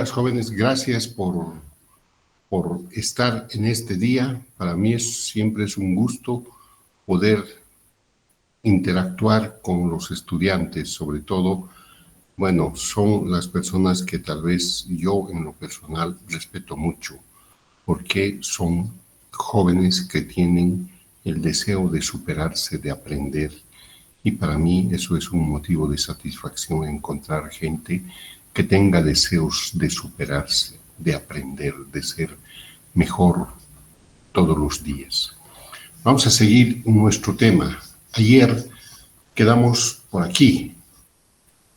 días, jóvenes. Gracias por estar en este día. Para mí siempre es un gusto poder interactuar con los estudiantes, sobre todo, bueno, son las personas que tal vez yo en lo personal respeto mucho, porque son jóvenes que tienen el deseo de superarse, de aprender. Y para mí eso es un motivo de satisfacción, encontrar gente que tenga deseos de superarse, de aprender, de ser mejor todos los días. Vamos a seguir nuestro tema. Ayer quedamos por aquí.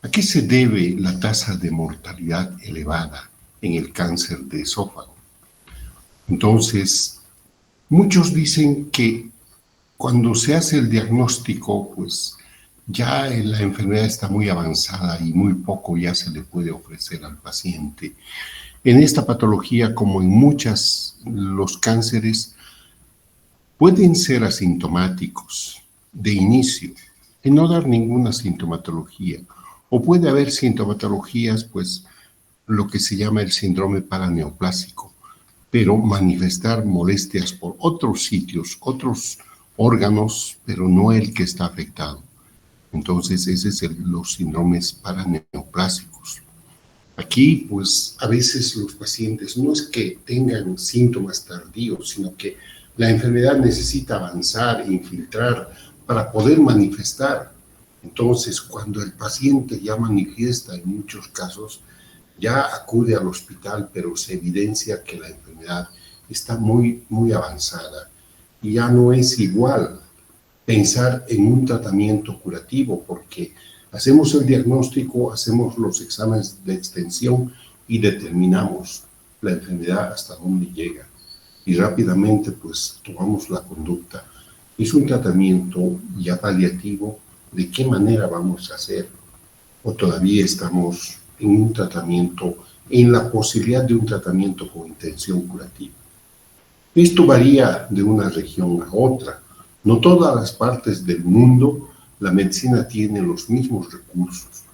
¿A qué se debe la tasa de mortalidad elevada en el cáncer de esófago? Entonces, muchos dicen que cuando se hace el diagnóstico, pues ya la enfermedad está muy avanzada y muy poco ya se le puede ofrecer al paciente. En esta patología, como en muchas, los cánceres pueden ser asintomáticos de inicio y no dar ninguna sintomatología. O puede haber sintomatologías, pues lo que se llama el síndrome paraneoplásico, pero manifestar molestias por otros sitios, otros órganos, pero no el que está afectado. Entonces, ese es los síndromes paraneoplásicos. Aquí, pues, a veces los pacientes no es que tengan síntomas tardíos, sino que la enfermedad necesita avanzar e infiltrar para poder manifestar. Entonces, cuando el paciente ya manifiesta, en muchos casos, ya acude al hospital, pero se evidencia que la enfermedad está muy, muy avanzada. Y ya no es igual pensar en un tratamiento curativo, porque hacemos el diagnóstico, hacemos los exámenes de extensión y determinamos la enfermedad hasta dónde llega. Y rápidamente, pues, tomamos la conducta. Es un tratamiento ya paliativo. ¿De qué manera vamos a hacerlo? O todavía estamos en un tratamiento, en la posibilidad de un tratamiento con intención curativa. Esto varía de una región a otra. No todas las partes del mundo la medicina tiene los mismos recursos,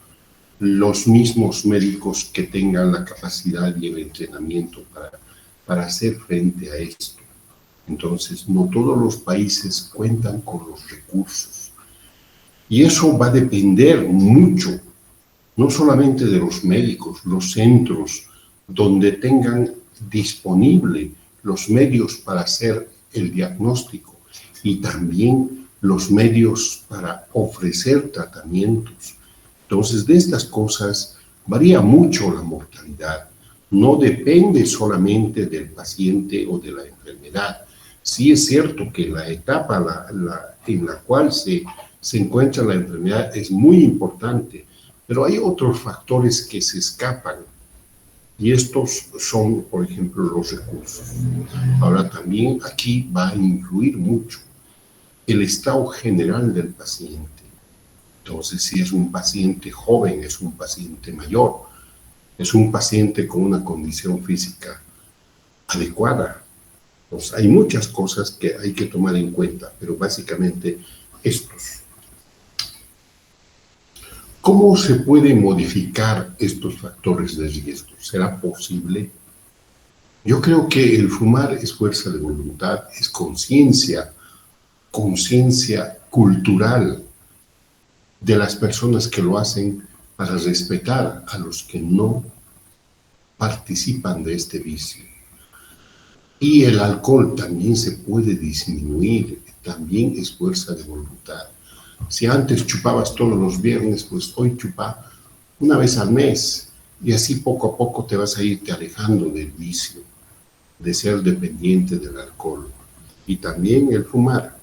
los mismos médicos que tengan la capacidad y el entrenamiento para hacer frente a esto. Entonces, no todos los países cuentan con los recursos. Y eso va a depender mucho, no solamente de los médicos, los centros donde tengan disponible los medios para hacer el diagnóstico y también los medios para ofrecer tratamientos. Entonces, de estas cosas varía mucho la mortalidad. No depende solamente del paciente o de la enfermedad. Sí es cierto que la etapa en la cual se encuentra la enfermedad es muy importante, pero hay otros factores que se escapan. Y estos son, por ejemplo, los recursos. Ahora también aquí va a influir mucho el estado general del paciente. Entonces, si es un paciente joven, es un paciente mayor, es un paciente con una condición física adecuada. Pues hay muchas cosas que hay que tomar en cuenta, pero básicamente estos. ¿Cómo se pueden modificar estos factores de riesgo? ¿Será posible? Yo creo que el fumar es fuerza de voluntad, es conciencia cultural de las personas que lo hacen para respetar a los que no participan de este vicio. Y el alcohol también se puede disminuir, también es fuerza de voluntad. Si antes chupabas todos los viernes, pues hoy chupa una vez al mes y así poco a poco te vas a irte alejando del vicio, de ser dependiente del alcohol. Y también el fumar.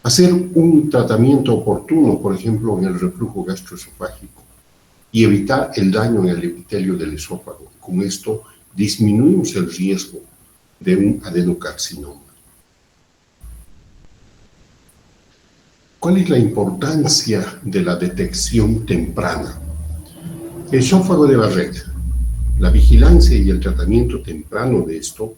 Hacer un tratamiento oportuno, por ejemplo, en el reflujo gastroesofágico y evitar el daño en el epitelio del esófago. Con esto disminuimos el riesgo de un adenocarcinoma. ¿Cuál es la importancia de la detección temprana? El esófago de Barrett, la vigilancia y el tratamiento temprano de esto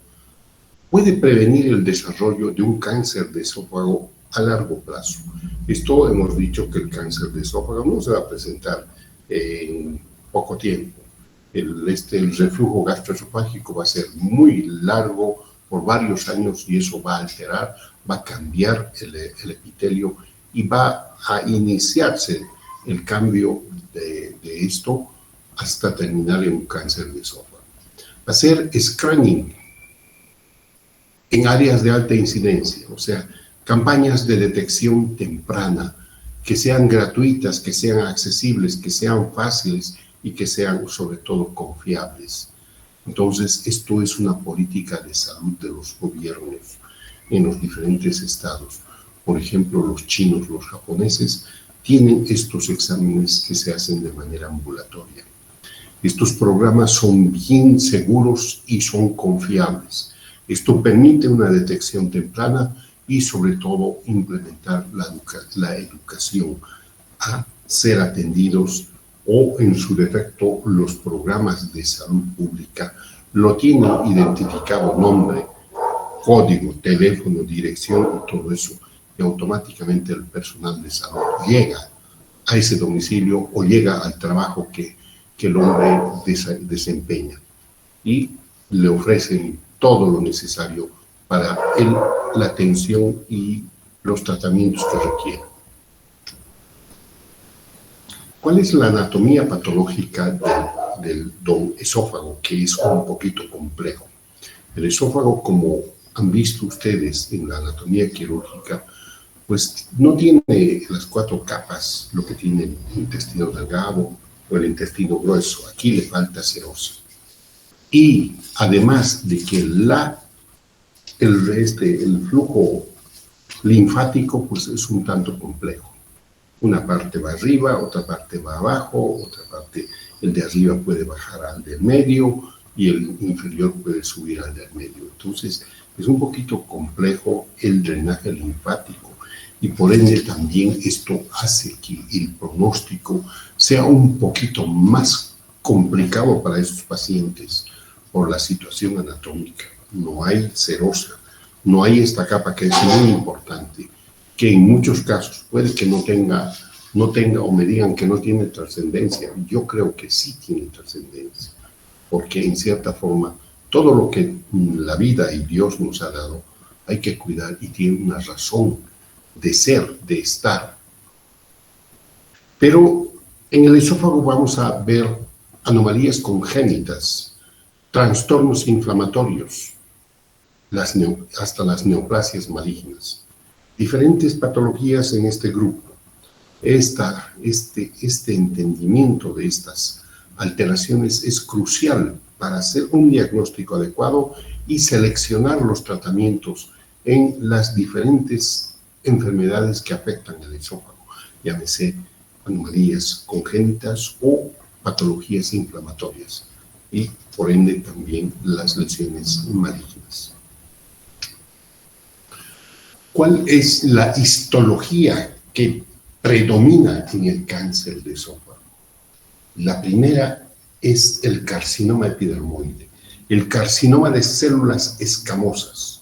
puede prevenir el desarrollo de un cáncer de esófago a largo plazo. Esto hemos dicho que el cáncer de esófago no se va a presentar en poco tiempo, el reflujo gastroesofágico va a ser muy largo por varios años y eso va a alterar, va a cambiar el epitelio y va a iniciarse el cambio de esto hasta terminar en un cáncer de esófago. Hacer screening en áreas de alta incidencia, o sea, campañas de detección temprana que sean gratuitas, que sean accesibles, que sean fáciles y que sean sobre todo confiables. Entonces, esto es una política de salud de los gobiernos en los diferentes estados. Por ejemplo, los chinos, los japoneses, tienen estos exámenes que se hacen de manera ambulatoria. Estos programas son bien seguros y son confiables. Esto permite una detección temprana y sobre todo implementar la educación a ser atendidos o en su defecto los programas de salud pública lo tienen identificado nombre, código, teléfono, dirección y todo eso y automáticamente el personal de salud llega a ese domicilio o llega al trabajo que el hombre desempeña y le ofrecen todo lo necesario para la atención y los tratamientos que requiere. ¿Cuál es la anatomía patológica del esófago? Que es un poquito complejo. El esófago, como han visto ustedes en la anatomía quirúrgica, pues no tiene las 4 capas, lo que tiene el intestino delgado o el intestino grueso. Aquí le falta serosa. Y además de que el flujo linfático pues es un tanto complejo. Una parte va arriba, otra parte va abajo, otra parte, el de arriba puede bajar al del medio y el inferior puede subir al del medio. Entonces, es un poquito complejo el drenaje linfático y por ende también esto hace que el pronóstico sea un poquito más complicado para estos pacientes por la situación anatómica. No hay serosa, no hay esta capa que es muy importante, que en muchos casos puede que no tenga o me digan que no tiene trascendencia. Yo creo que sí tiene trascendencia, porque en cierta forma todo lo que la vida y Dios nos ha dado hay que cuidar y tiene una razón de ser, de estar. Pero en el esófago vamos a ver anomalías congénitas, trastornos inflamatorios, hasta las neoplasias malignas. Diferentes patologías en este grupo. Este entendimiento de estas alteraciones es crucial para hacer un diagnóstico adecuado y seleccionar los tratamientos en las diferentes enfermedades que afectan el esófago, llámese anomalías congénitas o patologías inflamatorias y por ende también las lesiones malignas. ¿Cuál es la histología que predomina en el cáncer de esófago? La primera es el carcinoma epidermoide, el carcinoma de células escamosas.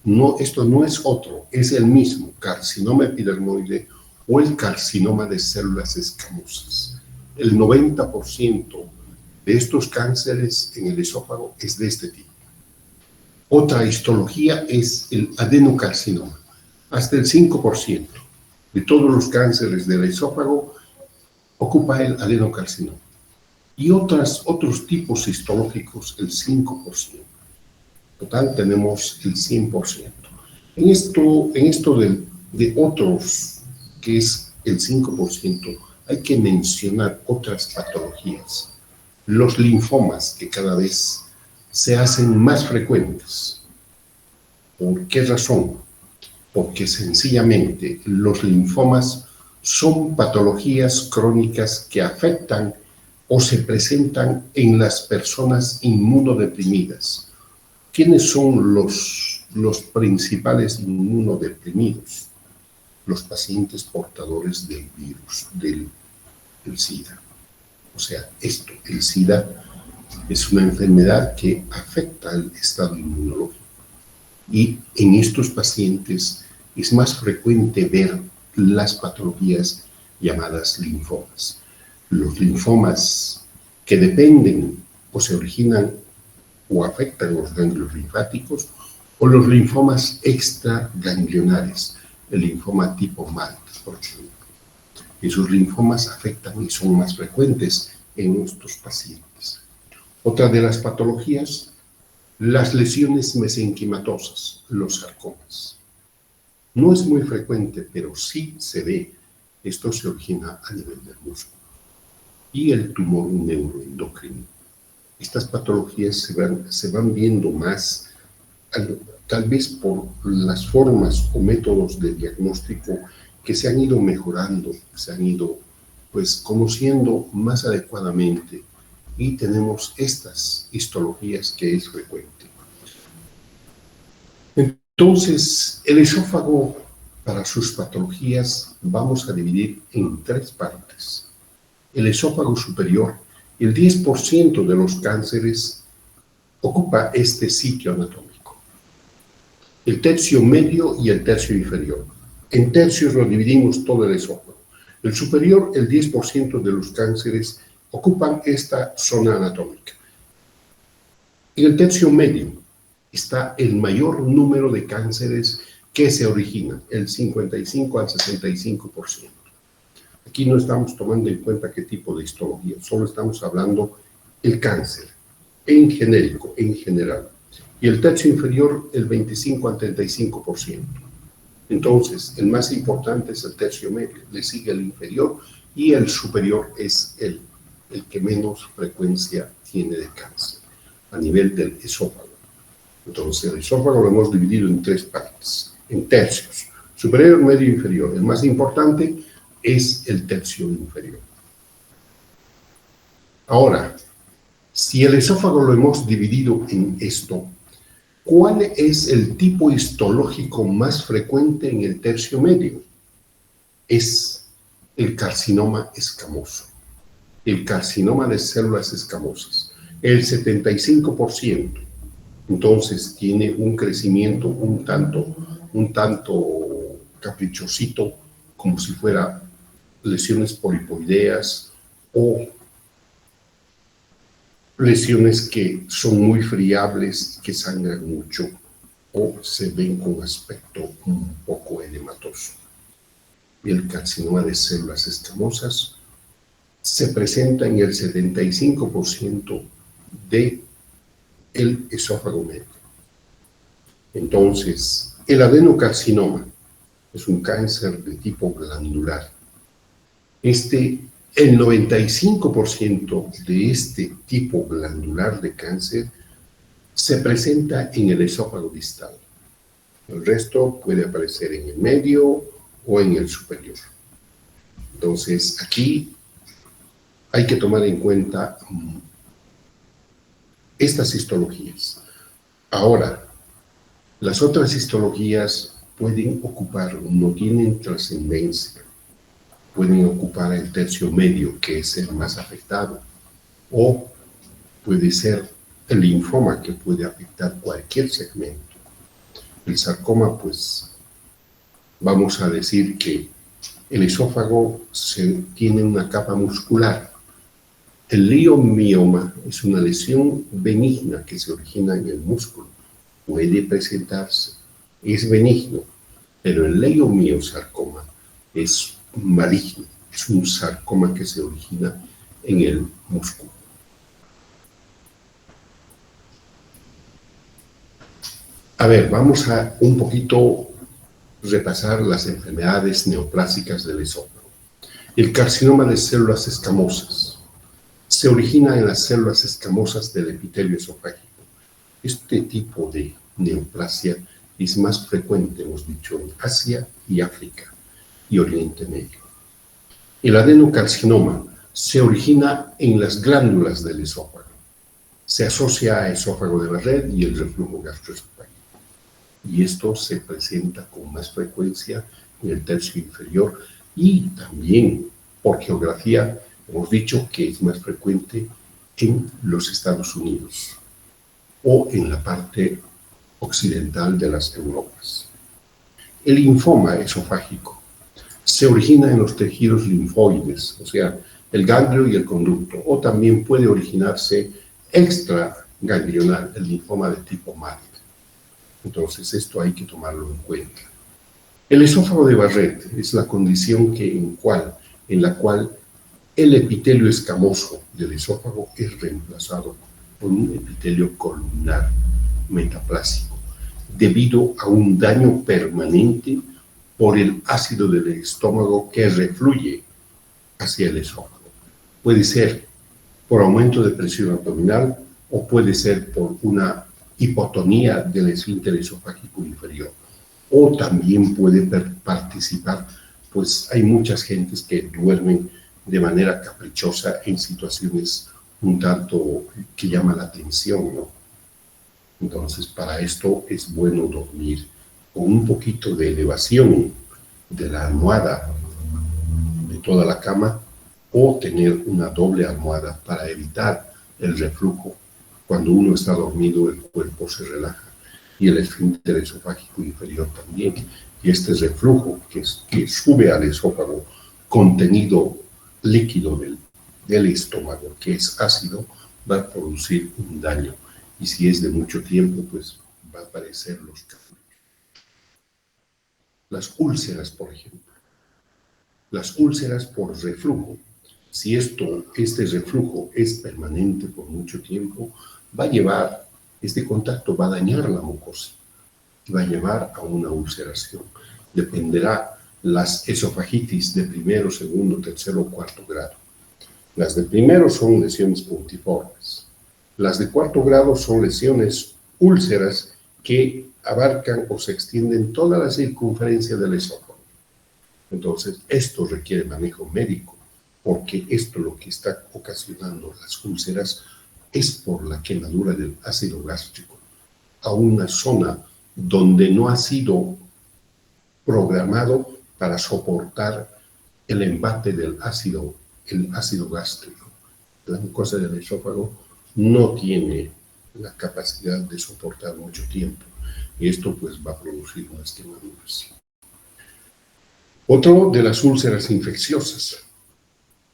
No, esto no es otro, es el mismo carcinoma epidermoide o el carcinoma de células escamosas. El 90% de estos cánceres en el esófago es de este tipo. Otra histología es el adenocarcinoma. Hasta el 5% de todos los cánceres del esófago ocupa el adenocarcinoma. Y otros tipos histológicos, el 5%. Total, tenemos el 100%. En esto de otros, que es el 5%, hay que mencionar otras patologías. Los linfomas, que cada vez se hacen más frecuentes. ¿Por qué razón? Porque sencillamente los linfomas son patologías crónicas que afectan o se presentan en las personas inmunodeprimidas. ¿Quiénes son los principales inmunodeprimidos? Los pacientes portadores del virus, del SIDA. O sea, el SIDA es una enfermedad que afecta al estado inmunológico. Y en estos pacientes es más frecuente ver las patologías llamadas linfomas. Los linfomas que dependen o se originan o afectan los ganglios linfáticos, o los linfomas extraganglionares, el linfoma tipo Maltz, por ejemplo. Esos linfomas afectan y son más frecuentes en nuestros pacientes. Otra de las patologías, las lesiones mesenquimatosas, los sarcomas. No es muy frecuente, pero sí se ve. Esto se origina a nivel del músculo. Y el tumor neuroendocrino. Estas patologías se van viendo más, tal vez por las formas o métodos de diagnóstico que se han ido mejorando, se han ido conociendo más adecuadamente, y tenemos estas histologías que es frecuente. Entonces, el esófago, para sus patologías, vamos a dividir en 3 partes. El esófago superior, el 10% de los cánceres ocupa este sitio anatómico. El tercio medio y el tercio inferior. En tercios lo dividimos todo el esófago. El superior, el 10% de los cánceres ocupan esta zona anatómica. En el tercio medio está el mayor número de cánceres que se originan, el 55 al 65%. Aquí no estamos tomando en cuenta qué tipo de histología, solo estamos hablando el cáncer, en genérico, en general. Y el tercio inferior, el 25 al 35%. Entonces, el más importante es el tercio medio, le sigue el inferior, y el superior es el que menos frecuencia tiene de cáncer, a nivel del esófago. Entonces, el esófago lo hemos dividido en 3 partes, en tercios, superior, medio e inferior. El más importante es el tercio inferior. Ahora, si el esófago lo hemos dividido en esto, ¿cuál es el tipo histológico más frecuente en el tercio medio? Es el carcinoma escamoso, el carcinoma de células escamosas, el 75%. Entonces tiene un crecimiento un tanto caprichosito, como si fuera lesiones polipoideas o lesiones que son muy friables, que sangran mucho o se ven con aspecto un poco edematoso. El carcinoma de células escamosas se presenta en el 75% del esófago medio. Entonces, el adenocarcinoma es un cáncer de tipo glandular. El 95% de este tipo glandular de cáncer se presenta en el esófago distal. El resto puede aparecer en el medio o en el superior. Entonces, aquí hay que tomar en cuenta estas histologías. Ahora, las otras histologías pueden ocupar, no tienen trascendencia, pueden ocupar el tercio medio, que es el más afectado, o puede ser el linfoma, que puede afectar cualquier segmento. El sarcoma, pues, vamos a decir que el esófago tiene una capa muscular. El leiomioma es una lesión benigna que se origina en el músculo. Puede presentarse, es benigno, pero el leiomiosarcoma es maligno, es un sarcoma que se origina en el músculo. A ver, vamos a un poquito repasar las enfermedades neoplásicas del esófago. El carcinoma de células escamosas se origina en las células escamosas del epitelio esofágico. Este tipo de neoplasia es más frecuente, hemos dicho, en Asia y África y Oriente Medio. El adenocarcinoma se origina en las glándulas del esófago. Se asocia a esófago de Barrett y el reflujo gastroesofágico. Y esto se presenta con más frecuencia en el tercio inferior, y también por geografía hemos dicho que es más frecuente en los Estados Unidos o en la parte occidental de las Europas. El linfoma esofágico se origina en los tejidos linfoides, o sea, el ganglio y el conducto, o también puede originarse extraganglional, el linfoma de tipo MALT. Entonces, esto hay que tomarlo en cuenta. El esófago de Barrett es la condición en la cual el epitelio escamoso del esófago es reemplazado por un epitelio columnar metaplásico, debido a un daño permanente por el ácido del estómago que refluye hacia el esófago. Puede ser por aumento de presión abdominal o puede ser por una hipotonía del esfínter esofágico inferior. O también puede participar, pues hay muchas gentes que duermen de manera caprichosa en situaciones un tanto que llama la atención, ¿no? Entonces, para esto es bueno dormir con un poquito de elevación de la almohada de toda la cama o tener una doble almohada para evitar el reflujo. Cuando uno está dormido, el cuerpo se relaja y el esfínter esofágico inferior también. Y este reflujo que sube al esófago, contenido líquido del estómago, que es ácido, va a producir un daño. Y si es de mucho tiempo, pues va a aparecer los cálculos. Las úlceras, por ejemplo. Las úlceras por reflujo. Si este reflujo es permanente por mucho tiempo, este contacto va a dañar la mucosa y va a llevar a una ulceración. Dependerá las esofagitis de primero, segundo, tercero o cuarto grado. Las de primero son lesiones puntiformes. Las de cuarto grado son lesiones úlceras que abarcan o se extienden toda la circunferencia del esófago. Entonces, esto requiere manejo médico, porque esto lo que está ocasionando las úlceras es por la quemadura del ácido gástrico a una zona donde no ha sido programado para soportar el embate del ácido, el ácido gástrico. La mucosa del esófago no tiene la capacidad de soportar mucho tiempo y esto pues va a producir unas quemaduras. Otro de las úlceras infecciosas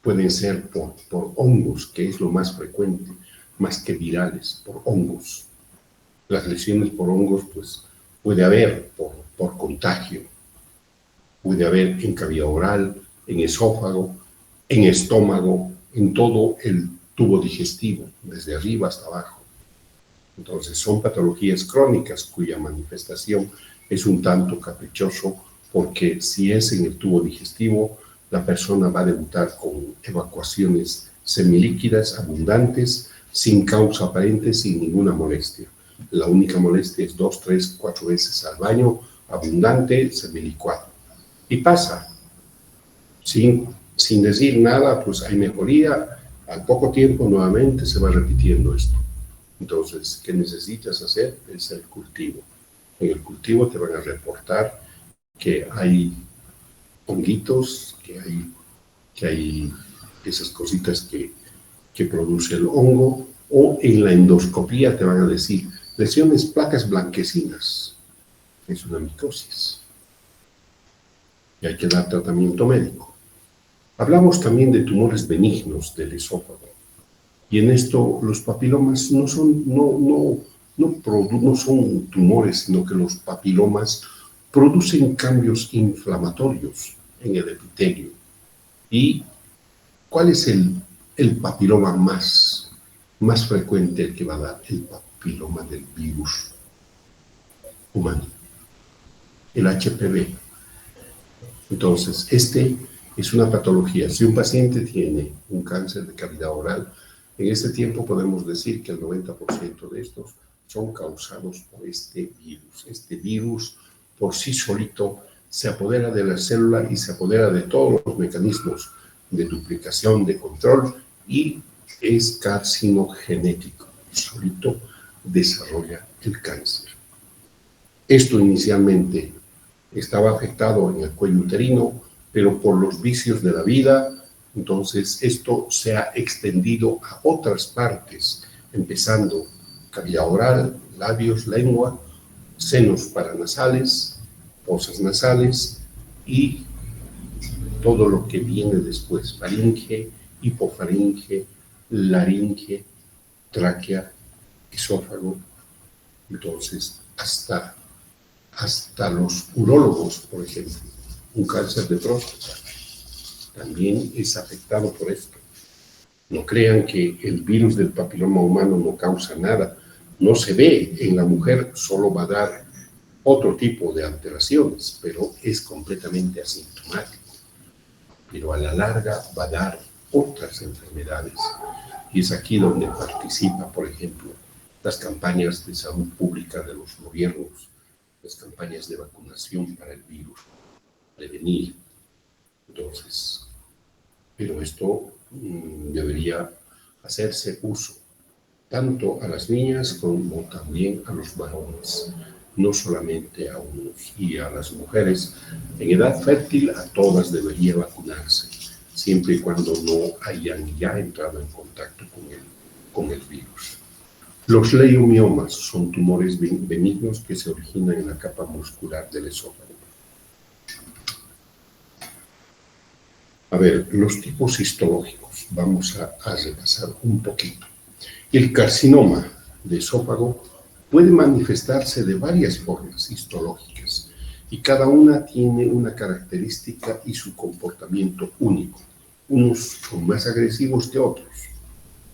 pueden ser por hongos, que es lo más frecuente, más que virales, por hongos. Las lesiones por hongos pues puede haber por contagio, puede haber en cavidad oral, en esófago, en estómago, en todo el tubo digestivo, desde arriba hasta abajo. Entonces son patologías crónicas cuya manifestación es un tanto caprichoso, porque si es en el tubo digestivo, la persona va a debutar con evacuaciones semilíquidas abundantes, sin causa aparente, sin ninguna molestia. La única molestia es 2, 3, 4 veces al baño, abundante, semilicuado. Y pasa, sin decir nada, pues hay mejoría, al poco tiempo nuevamente se va repitiendo esto. Entonces, ¿qué necesitas hacer? Es el cultivo. En el cultivo te van a reportar que hay honguitos, que hay esas cositas que produce el hongo, o en la endoscopía te van a decir lesiones, placas blanquecinas. Es una micosis. Y hay que dar tratamiento médico. Hablamos también de tumores benignos del esófago. Y en esto los papilomas no son tumores, sino que los papilomas producen cambios inflamatorios en el epitelio. ¿Y cuál es el papiloma más frecuente, el que va a dar? El papiloma del virus humano, el HPV. Entonces, este es una patología. Si un paciente tiene un cáncer de cavidad oral, en este tiempo podemos decir que el 90% de estos son causados por este virus. Este virus por sí solito se apodera de la célula y se apodera de todos los mecanismos de duplicación, de control, y es carcinogenético. Solito desarrolla el cáncer. Esto inicialmente estaba afectado en el cuello uterino, pero por los vicios de la vida, entonces esto se ha extendido a otras partes, empezando cavidad oral, labios, lengua, senos paranasales, fosas nasales y todo lo que viene después, faringe, hipofaringe, laringe, tráquea, esófago. Entonces, hasta los urólogos, por ejemplo, un cáncer de próstata también es afectado por esto. No crean que el virus del papiloma humano no causa nada. No se ve en la mujer, solo va a dar otro tipo de alteraciones, pero es completamente asintomático. Pero a la larga va a dar otras enfermedades. Y es aquí donde participa, por ejemplo, las campañas de salud pública de los gobiernos, las campañas de vacunación para el virus, prevenir. Entonces, pero esto debería hacerse uso tanto a las niñas como también a los varones, no solamente a unos. Y a las mujeres en edad fértil, a todas debería vacunarse, siempre y cuando no hayan ya entrado en contacto con el virus. Los leiomiomas son tumores benignos que se originan en la capa muscular del esófago. A ver, los tipos histológicos, vamos a repasar un poquito. El carcinoma de esófago puede manifestarse de varias formas histológicas y cada una tiene una característica y su comportamiento único. Unos son más agresivos que otros.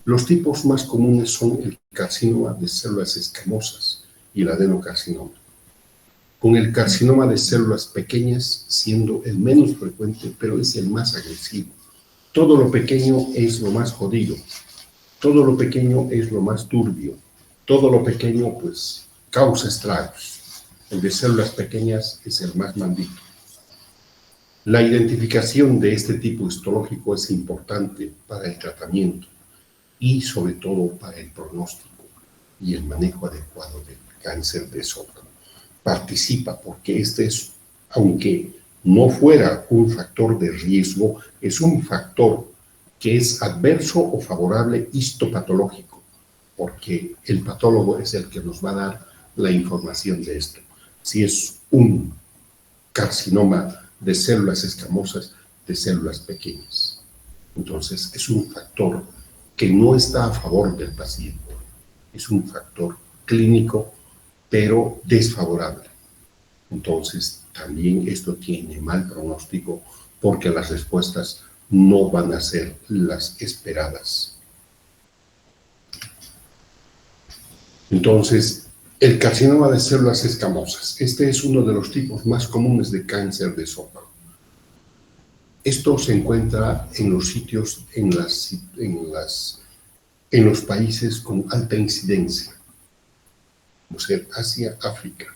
Los tipos más comunes son el carcinoma de células escamosas y el adenocarcinoma, con el carcinoma de células pequeñas siendo el menos frecuente, pero es el más agresivo. Todo lo pequeño es lo más jodido, todo lo pequeño es lo más turbio, todo lo pequeño pues causa estragos. El de células pequeñas es el más maldito. La identificación de este tipo histológico es importante para el tratamiento y sobre todo para el pronóstico y el manejo adecuado del cáncer de esófago. Participa porque este es, aunque no fuera un factor de riesgo, es un factor que es adverso o favorable histopatológico, porque el patólogo es el que nos va a dar la información de esto. Si es un carcinoma de células escamosas, de células pequeñas. Entonces, es un factor que no está a favor del paciente. Es un factor clínico, pero desfavorable. Entonces, también esto tiene mal pronóstico porque las respuestas no van a ser las esperadas. Entonces, el carcinoma de células escamosas. Este es uno de los tipos más comunes de cáncer de esófago. Esto se encuentra en los sitios, en los países con alta incidencia, como ser Asia, África.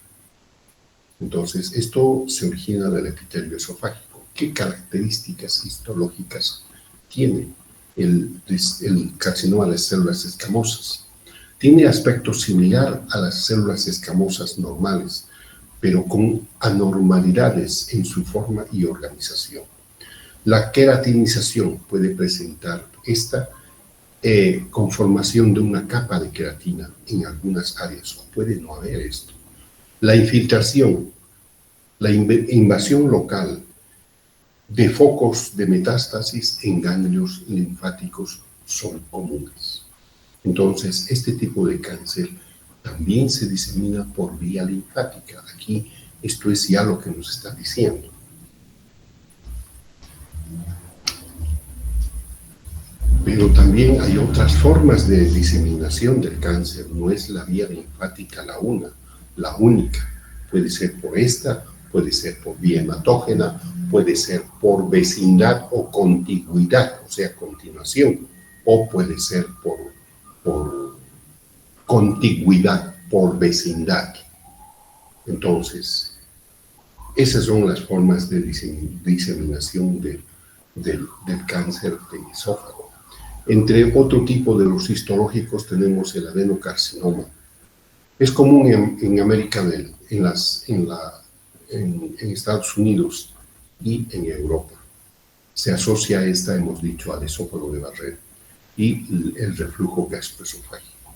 Entonces, esto se origina del epitelio esofágico. ¿Qué características histológicas tiene el carcinoma de células escamosas? Tiene aspecto similar a las células escamosas normales, pero con anormalidades en su forma y organización. La queratinización puede presentar esta conformación de una capa de queratina en algunas áreas, o puede no haber esto. La infiltración, la invasión local de focos de metástasis en ganglios linfáticos son comunes. Entonces, este tipo de cáncer también se disemina por vía linfática. Aquí esto es ya lo que nos está diciendo. Pero también hay otras formas de diseminación del cáncer. No es la vía linfática la única. Puede ser por esta, puede ser por vía hematógena, puede ser por vecindad o contigüidad, o sea, continuación, o puede ser por contigüidad, por vecindad. Entonces, esas son las formas de diseminación del cáncer de esófago. Entre otro tipo de los histológicos tenemos el adenocarcinoma. Es común en América en Estados Unidos y en Europa. Se asocia a esta, hemos dicho, al esófago de Barrera y el reflujo gastroesofágico.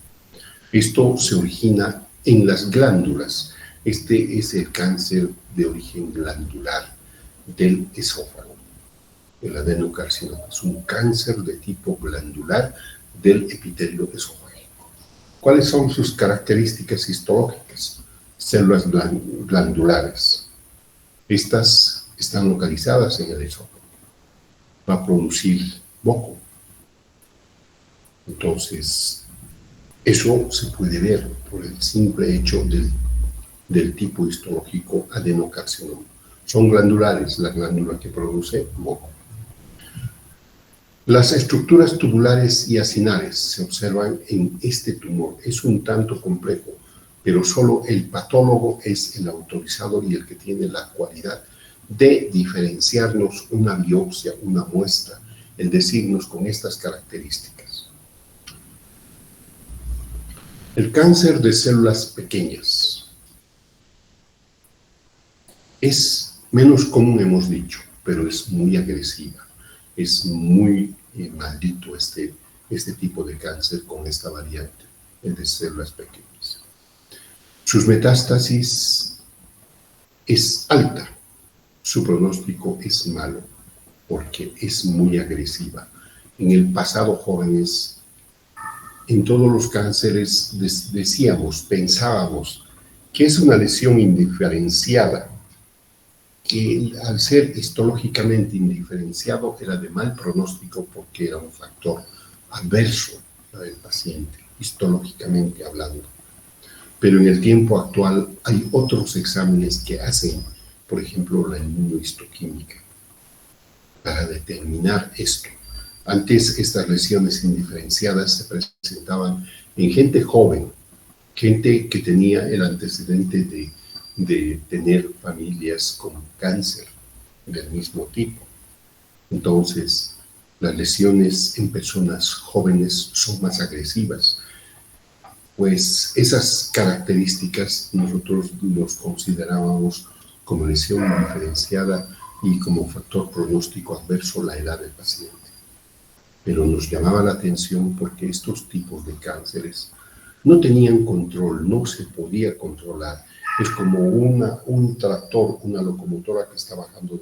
Esto se origina en las glándulas. Este es el cáncer de origen glandular del esófago. El adenocarcinoma es un cáncer de tipo glandular del epitelio esofágico. ¿Cuáles son sus características histológicas? Células glandulares. Estas están localizadas en el esófago. Va a producir moco. Entonces, eso se puede ver por el simple hecho del tipo histológico adenocarcinoma. Son glandulares, la glándula que produce moco. Las estructuras tubulares y acinares se observan en este tumor. Es un tanto complejo, pero solo el patólogo es el autorizado y el que tiene la cualidad de diferenciarnos una biopsia, una muestra, el decirnos con estas características. El cáncer de células pequeñas es menos común, hemos dicho, pero es muy agresiva. Es muy maldito este tipo de cáncer con esta variante, el de células pequeñas. Sus metástasis es alta, su pronóstico es malo porque es muy agresiva. En el pasado, jóvenes, en todos los cánceres decíamos, pensábamos que es una lesión indiferenciada, que al ser histológicamente indiferenciado era de mal pronóstico porque era un factor adverso para el paciente, histológicamente hablando. Pero en el tiempo actual hay otros exámenes que hacen, por ejemplo, la inmunohistoquímica, para determinar esto. Antes estas lesiones indiferenciadas se presentaban en gente joven, gente que tenía el antecedente de tener familias con cáncer del mismo tipo. Entonces, las lesiones en personas jóvenes son más agresivas, pues esas características nosotros los considerábamos como lesión indiferenciada y como factor pronóstico adverso la edad del paciente. Pero nos llamaba la atención porque estos tipos de cánceres no tenían control, no se podía controlar. Es como un tractor, una locomotora que está bajando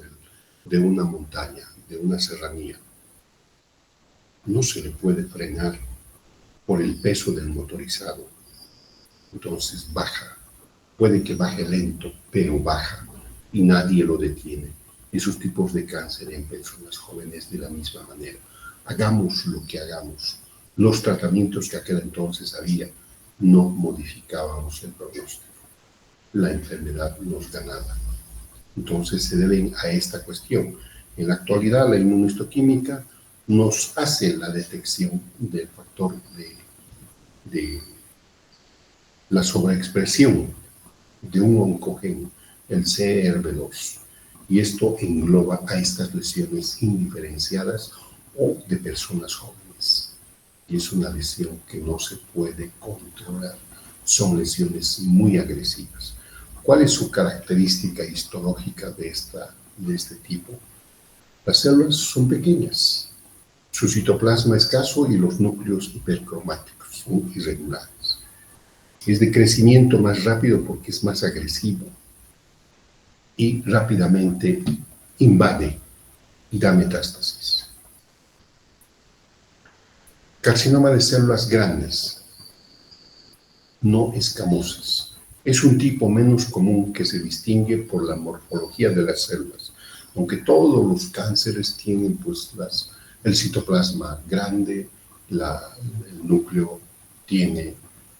de una montaña, de una serranía. No se le puede frenar por el peso del motorizado. Entonces baja. Puede que baje lento, pero baja y nadie lo detiene. Esos tipos de cáncer en personas jóvenes de la misma manera. Hagamos lo que hagamos. Los tratamientos que aquel entonces había no modificábamos el pronóstico. La enfermedad nos ganaba. Entonces se deben a esta cuestión. En la actualidad la inmunohistoquímica nos hace la detección del factor de la sobreexpresión de un oncogeno, el CRB2, y esto engloba a estas lesiones indiferenciadas o de personas jóvenes. Y es una lesión que no se puede controlar. Son lesiones muy agresivas. ¿Cuál es su característica histológica de este tipo? Las células son pequeñas, su citoplasma escaso y los núcleos hipercromáticos son irregulares. Es de crecimiento más rápido porque es más agresivo y rápidamente invade y da metástasis. Carcinoma de células grandes, no escamosas. Es un tipo menos común que se distingue por la morfología de las células, aunque todos los cánceres tienen pues el citoplasma grande, el núcleo tiene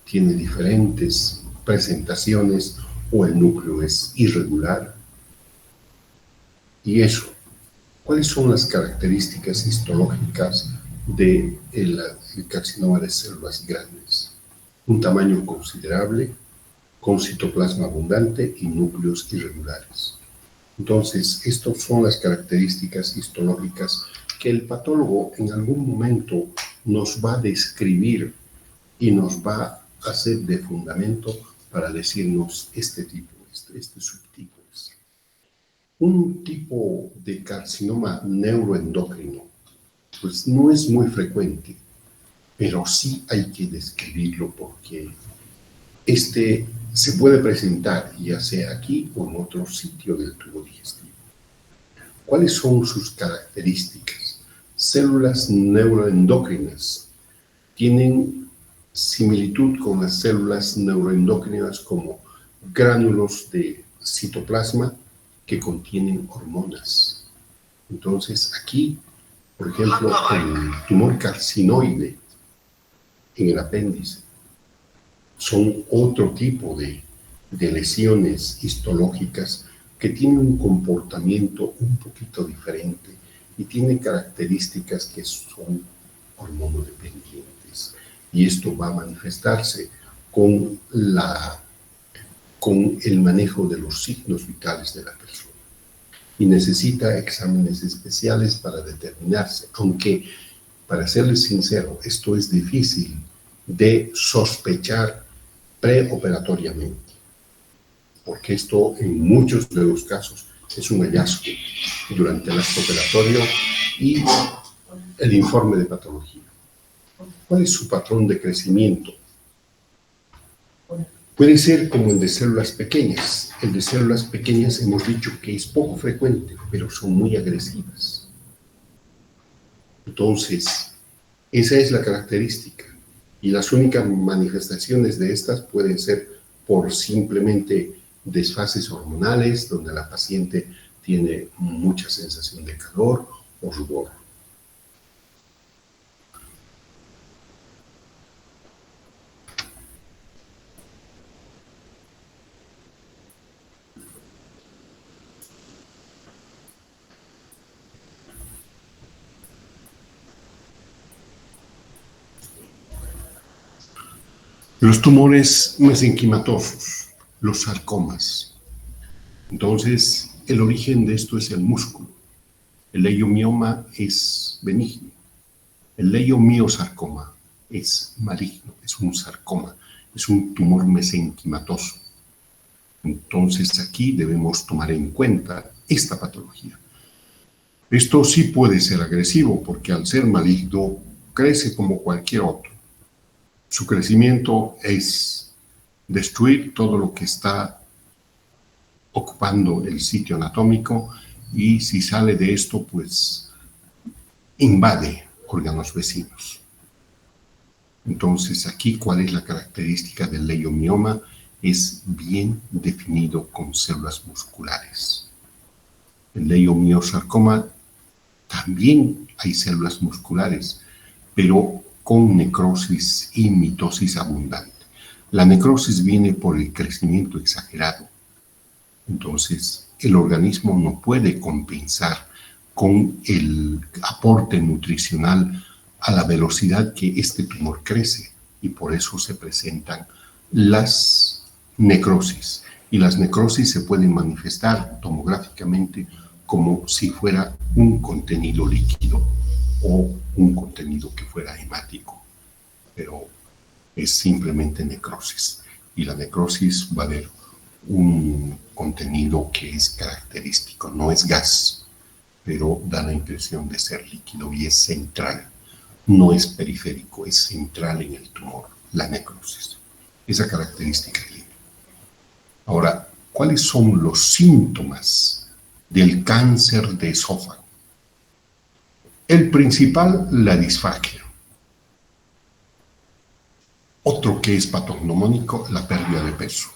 diferentes presentaciones o el núcleo es irregular. Y eso, ¿cuáles son las características histológicas del carcinoma de células grandes? Un tamaño considerable, con citoplasma abundante y núcleos irregulares. Entonces, estas son las características histológicas que el patólogo en algún momento nos va a describir y nos va a hacer de fundamento para decirnos este tipo, este subtipo. Un tipo de carcinoma neuroendocrino, pues no es muy frecuente, pero sí hay que describirlo porque se puede presentar ya sea aquí o en otro sitio del tubo digestivo. ¿Cuáles son sus características? Células neuroendocrinas tienen similitud con las células neuroendocrinas como gránulos de citoplasma que contienen hormonas. Entonces, aquí, por ejemplo, el tumor carcinoide en el apéndice son otro tipo de lesiones histológicas que tienen un comportamiento un poquito diferente y tienen características que son hormonodependientes. Y esto va a manifestarse con el manejo de los signos vitales de la persona. Y necesita exámenes especiales para determinarse, aunque, para serles sincero, esto es difícil de sospechar preoperatoriamente, porque esto en muchos de los casos es un hallazgo durante el acto operatorio y el informe de patología. ¿Cuál es su patrón de crecimiento? Puede ser como el de células pequeñas. El de células pequeñas hemos dicho que es poco frecuente, pero son muy agresivas. Entonces, esa es la característica. Y las únicas manifestaciones de estas pueden ser por simplemente desfases hormonales, donde la paciente tiene mucha sensación de calor o rubor. Los tumores mesenquimatosos, los sarcomas. Entonces, el origen de esto es el músculo. El leiomioma es benigno. El leiomiosarcoma es maligno, es un sarcoma, es un tumor mesenquimatoso. Entonces, aquí debemos tomar en cuenta esta patología. Esto sí puede ser agresivo porque al ser maligno crece como cualquier otro. Su crecimiento es destruir todo lo que está ocupando el sitio anatómico y si sale de esto, pues invade órganos vecinos. Entonces, aquí, ¿cuál es la característica del leiomioma? Es bien definido con células musculares. El leiomiosarcoma también hay células musculares, pero con necrosis y mitosis abundante. La necrosis viene por el crecimiento exagerado. Entonces, el organismo no puede compensar con el aporte nutricional a la velocidad que este tumor crece y por eso se presentan las necrosis. Y las necrosis se pueden manifestar tomográficamente como si fuera un contenido líquido o un contenido que fuera hemático, pero es simplemente necrosis. Y la necrosis va a haber un contenido que es característico, no es gas, pero da la impresión de ser líquido y es central, no es periférico, es central en el tumor, la necrosis. Esa característica clínica. Ahora, ¿cuáles son los síntomas del cáncer de esófago? El principal, la disfagia. Otro que es patognomónico, la pérdida de peso.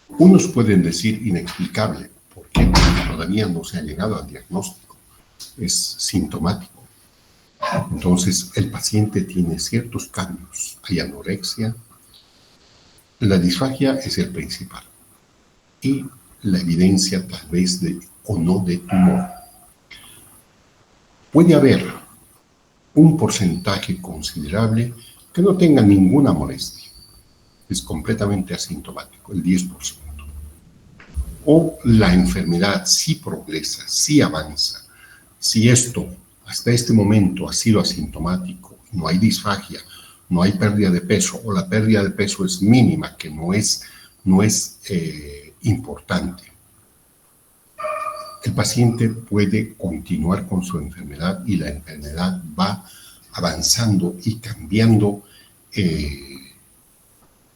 Unos pueden decir inexplicable, porque todavía no se ha llegado al diagnóstico. Es sintomático. Entonces, el paciente tiene ciertos cambios. Hay anorexia. La disfagia es el principal. Y la evidencia tal vez de o no de tumor. Puede haber un porcentaje considerable que no tenga ninguna molestia. Es completamente asintomático, el 10%. O la enfermedad sí progresa, sí avanza. Si esto hasta este momento ha sido asintomático, no hay disfagia, no hay pérdida de peso, o la pérdida de peso es mínima, que no es importante, el paciente puede continuar con su enfermedad y la enfermedad va avanzando y cambiando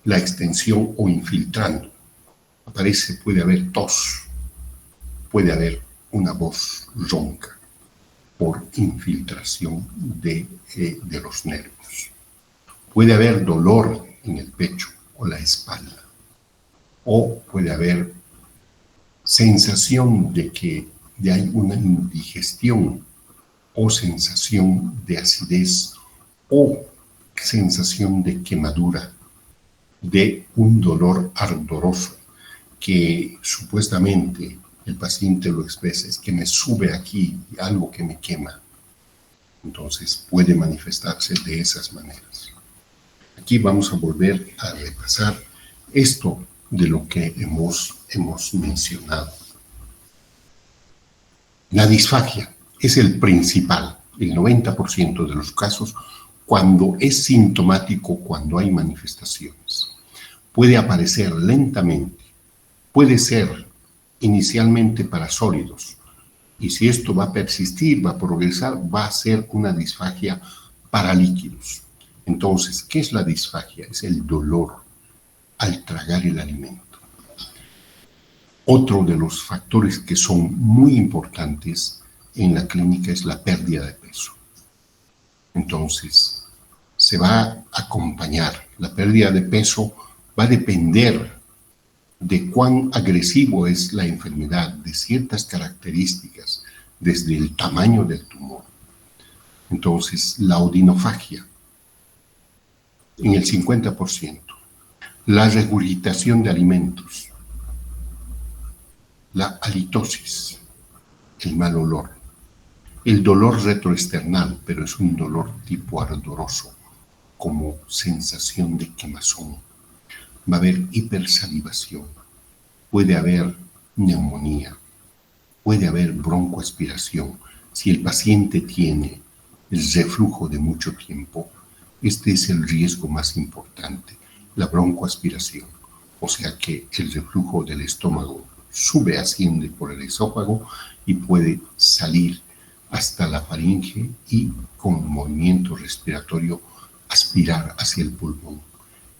la extensión o infiltrando. Puede haber tos, puede haber una voz ronca por infiltración de los nervios. Puede haber dolor en el pecho o la espalda, o puede haber sensación de que hay una indigestión o sensación de acidez o sensación de quemadura, de un dolor ardoroso que supuestamente el paciente lo expresa, es que me sube aquí algo que me quema. Entonces puede manifestarse de esas maneras. Aquí vamos a volver a repasar esto de lo que hemos mencionado. La disfagia es el principal, el 90% de los casos, cuando es sintomático, cuando hay manifestaciones. Puede aparecer lentamente, puede ser inicialmente para sólidos, y si esto va a persistir, va a progresar, va a ser una disfagia para líquidos. Entonces, ¿qué es la disfagia? Es el dolor al tragar el alimento. Otro de los factores que son muy importantes en la clínica es la pérdida de peso. Entonces, se va a acompañar. La pérdida de peso va a depender de cuán agresivo es la enfermedad, de ciertas características, desde el tamaño del tumor. Entonces, la odinofagia, en el 50%. La regurgitación de alimentos, la halitosis, el mal olor, el dolor retroesternal, pero es un dolor tipo ardoroso, como sensación de quemazón. Va a haber hipersalivación, puede haber neumonía, puede haber broncoaspiración. Si el paciente tiene el reflujo de mucho tiempo, este es el riesgo más importante, la broncoaspiración. O sea que el reflujo del estómago sube, asciende por el esófago y puede salir hasta la faringe y con movimiento respiratorio aspirar hacia el pulmón.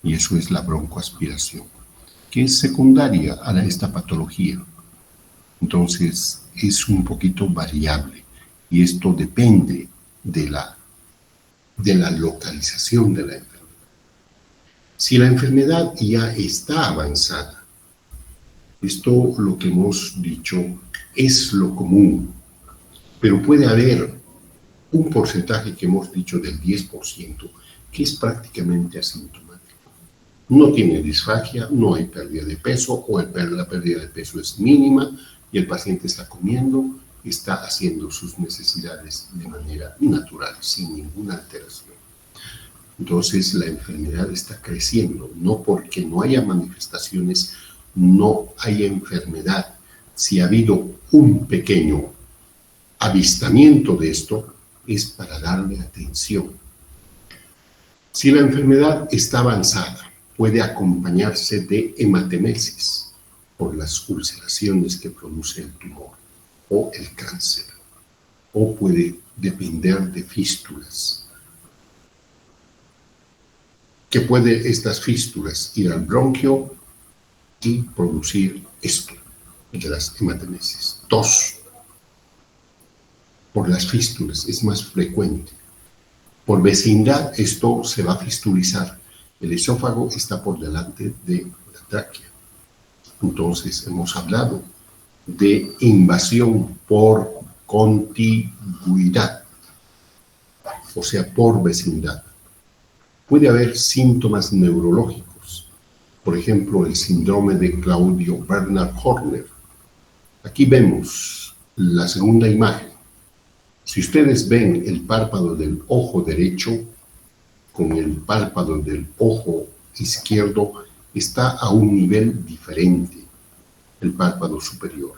Y eso es la broncoaspiración, que es secundaria a esta patología. Entonces es un poquito variable y esto depende de la localización de la enfermedad. Si la enfermedad ya está avanzada, esto lo que hemos dicho es lo común, pero puede haber un porcentaje que hemos dicho del 10% que es prácticamente asintomático. No tiene disfagia, no hay pérdida de peso o la pérdida de peso es mínima y el paciente está comiendo, está haciendo sus necesidades de manera natural, sin ninguna alteración. Entonces la enfermedad está creciendo, no porque no haya manifestaciones, no hay enfermedad. Si ha habido un pequeño avistamiento de esto, es para darle atención. Si la enfermedad está avanzada, puede acompañarse de hematemesis por las ulceraciones que produce el tumor o el cáncer, o puede depender de fístulas, que puede estas fístulas ir al bronquio y producir esto de las hematemesis. Tos por las fístulas es más frecuente. Por vecindad esto se va a fistulizar. El esófago está por delante de la tráquea. Entonces hemos hablado de invasión por contigüidad, o sea, por vecindad. Puede haber síntomas neurológicos, por ejemplo, el síndrome de Claudio Bernard Horner. Aquí vemos la segunda imagen. Si ustedes ven el párpado del ojo derecho con el párpado del ojo izquierdo, está a un nivel diferente el párpado superior.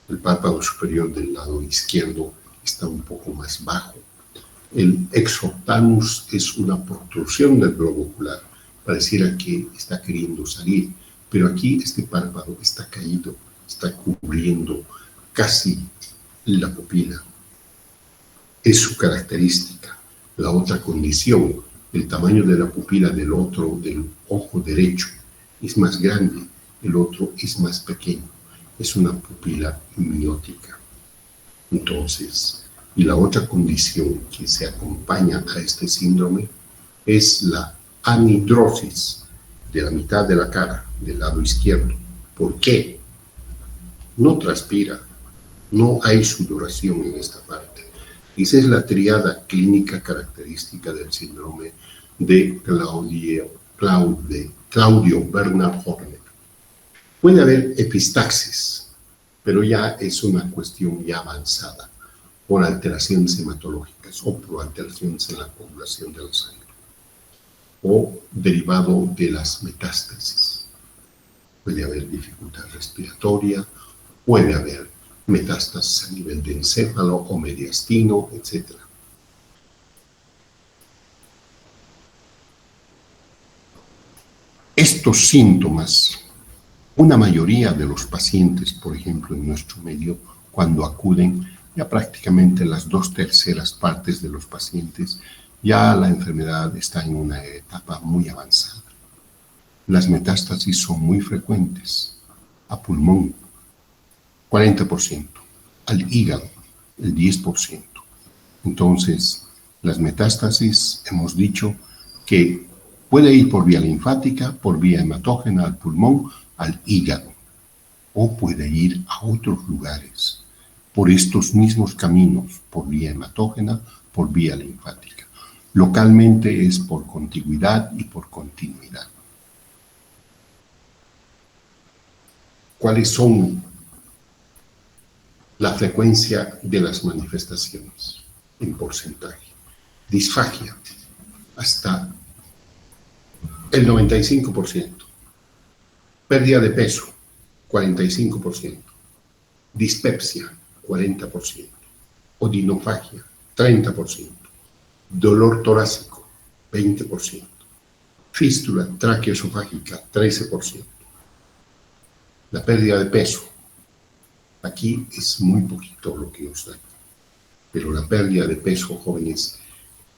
El párpado superior del lado izquierdo está un poco más bajo. El exophthalmos es una protrusión del globo ocular. Pareciera que está queriendo salir, pero aquí este párpado está caído, está cubriendo casi la pupila. Es su característica. La otra condición, el tamaño de la pupila del ojo derecho, es más grande, el otro es más pequeño. Es una pupila miótica. Entonces, y la otra condición que se acompaña a este síndrome es la anhidrosis de la mitad de la cara, del lado izquierdo. ¿Por qué? No transpira, no hay sudoración en esta parte. Esa es la triada clínica característica del síndrome de Claudio Bernard Horner. Puede haber epistaxis, pero ya es una cuestión ya avanzada por alteraciones hematológicas o por alteraciones en la coagulación de la sangre o derivado de las metástasis. Puede haber dificultad respiratoria, puede haber metástasis a nivel de encéfalo o mediastino, etc. Estos síntomas, una mayoría de los pacientes, por ejemplo, en nuestro medio, cuando acuden, ya prácticamente las 2/3 partes de los pacientes, ya la enfermedad está en una etapa muy avanzada. Las metástasis son muy frecuentes, a pulmón, 40%, al hígado, el 10%. Entonces, las metástasis, hemos dicho que puede ir por vía linfática, por vía hematógena al pulmón, al hígado, o puede ir a otros lugares, por estos mismos caminos, por vía hematógena, por vía linfática. Localmente es por contigüidad y por continuidad. ¿Cuáles son la frecuencia de las manifestaciones en porcentaje? Disfagia, hasta el 95%. Pérdida de peso, 45%. Dispepsia, 40%. Odinofagia, 30%. Dolor torácico, 20%. Fístula traqueoesofágica, 13%. La pérdida de peso, aquí es muy poquito lo que nos da, pero la pérdida de peso, jóvenes,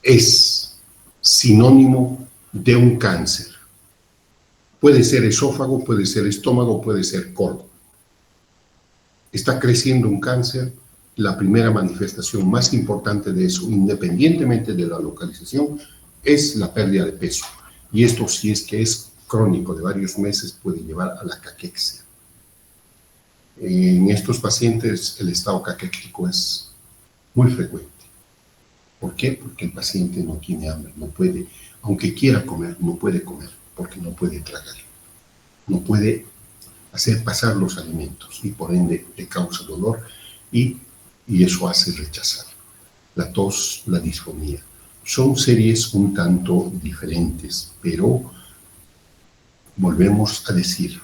es sinónimo de un cáncer. Puede ser esófago, puede ser estómago, puede ser colon. Está creciendo un cáncer, la primera manifestación más importante de eso, independientemente de la localización, es la pérdida de peso. Y esto, si es que es crónico de varios meses, puede llevar a la caquexia. En estos pacientes el estado caquéxico es muy frecuente. ¿Por qué? Porque el paciente no tiene hambre, no puede, aunque quiera comer, no puede comer, porque no puede tragar. No puede hacer pasar los alimentos y por ende le causa dolor y eso hace rechazar. La tos, la disfonía. Son series un tanto diferentes, pero volvemos a decir,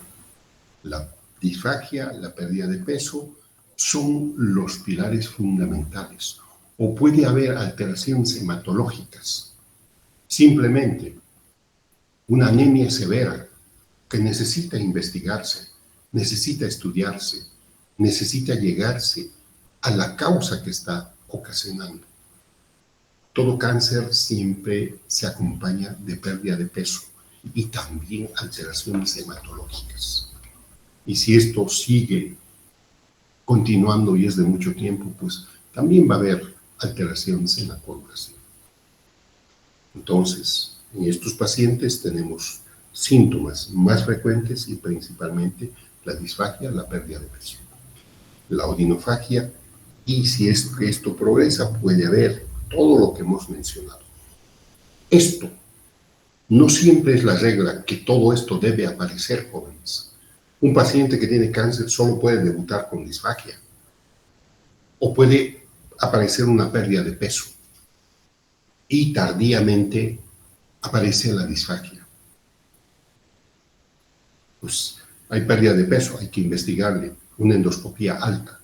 la disfagia, la pérdida de peso, son los pilares fundamentales. O puede haber alteraciones hematológicas. Simplemente una anemia severa que necesita investigarse, necesita estudiarse, necesita llegarse a la causa que está ocasionando. Todo cáncer siempre se acompaña de pérdida de peso y también alteraciones hematológicas. Y si esto sigue continuando y es de mucho tiempo, pues también va a haber alteraciones en la coagulación. Entonces, en estos pacientes tenemos síntomas más frecuentes y principalmente la disfagia, la pérdida de peso, la odinofagia, y si es que esto progresa, puede haber todo lo que hemos mencionado. Esto no siempre es la regla que todo esto debe aparecer, jóvenes. Un paciente que tiene cáncer solo puede debutar con disfagia o puede aparecer una pérdida de peso y tardíamente aparece la disfagia. Pues hay pérdida de peso, hay que investigarle una endoscopía alta.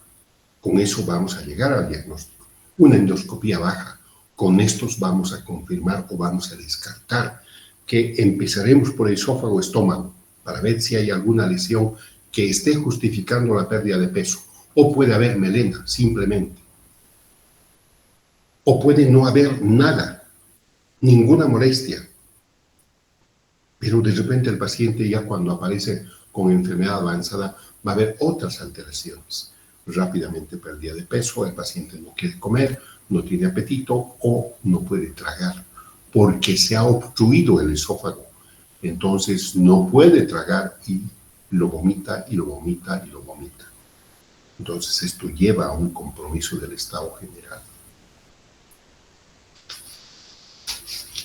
Con eso vamos a llegar al diagnóstico. Una endoscopía baja, con estos vamos a confirmar o vamos a descartar que empezaremos por el esófago estómago para ver si hay alguna lesión que esté justificando la pérdida de peso. O puede haber melena, simplemente. O puede no haber nada, ninguna molestia. Pero de repente el paciente ya cuando aparece con enfermedad avanzada va a haber otras alteraciones. Rápidamente pérdida de peso, el paciente no quiere comer, no tiene apetito o no puede tragar porque se ha obstruido el esófago. Entonces no puede tragar y lo vomita y lo vomita y lo vomita. Entonces esto lleva a un compromiso del estado general.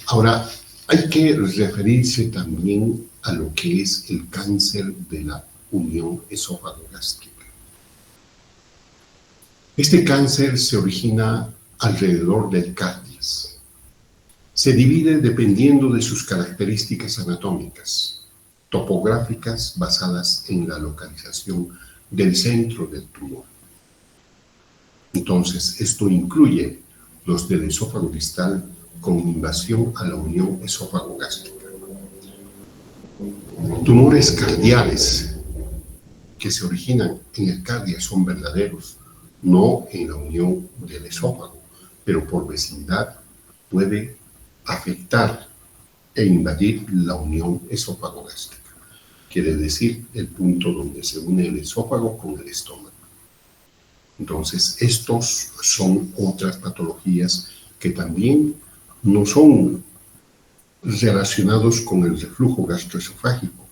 Ahora, hay que referirse también a lo que es el cáncer de la unión esófago-gástrica. Este cáncer se origina alrededor del cardias. Se divide dependiendo de sus características anatómicas, topográficas basadas en la localización del centro del tumor. Entonces, esto incluye los del esófago distal con invasión a la unión esófago-gástrica. Tumores cardiales que se originan en el cardia son verdaderos, no en la unión del esófago, pero por vecindad puede afectar e invadir la unión esófago-gástrica. Quiere decir el punto donde se une el esófago con el estómago. Entonces, estos son otras patologías que también no son relacionados con el reflujo gastroesofágico,